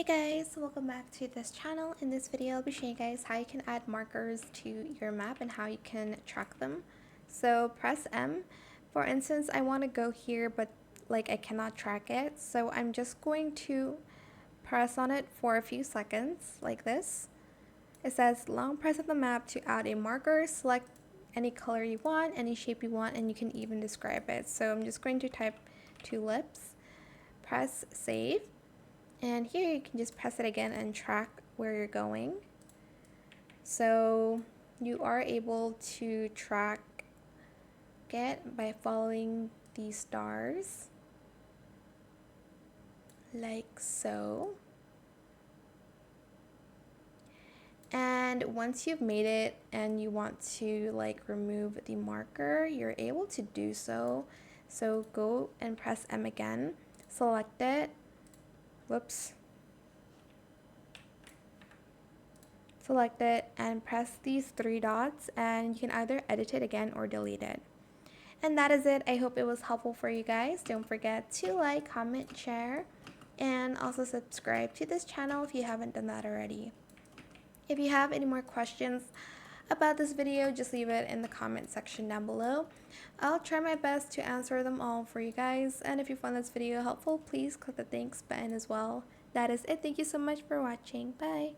Hey guys, welcome back to this channel. In this video, I'll be showing you guys how you can add markers to your map and how you can track them. So press M. For instance, I want to go here, but I cannot track it. So I'm just going to press on it for a few seconds like this. It says long press on the map to add a marker. Select any color you want, any shape you want, and you can even describe it. So I'm just going to type tulips. Press save. And here you can just press it again and track where you're going. So you are able to track it by following these stars, like so. And once you've made it and you want to remove the marker, you're able to do so. So go and press M again, select it. Whoops. Select it and press these three dots, and you can either edit it again or delete it. And that is it. I hope it was helpful for you guys. Don't forget to like, comment, share, and also subscribe to this channel if you haven't done that already. If you have any more questions about this video, just leave it in the comment section down below. I'll try my best to answer them all for you guys. And if you found this video helpful, please click the thanks button as well. That is it. Thank you so much for watching. Bye.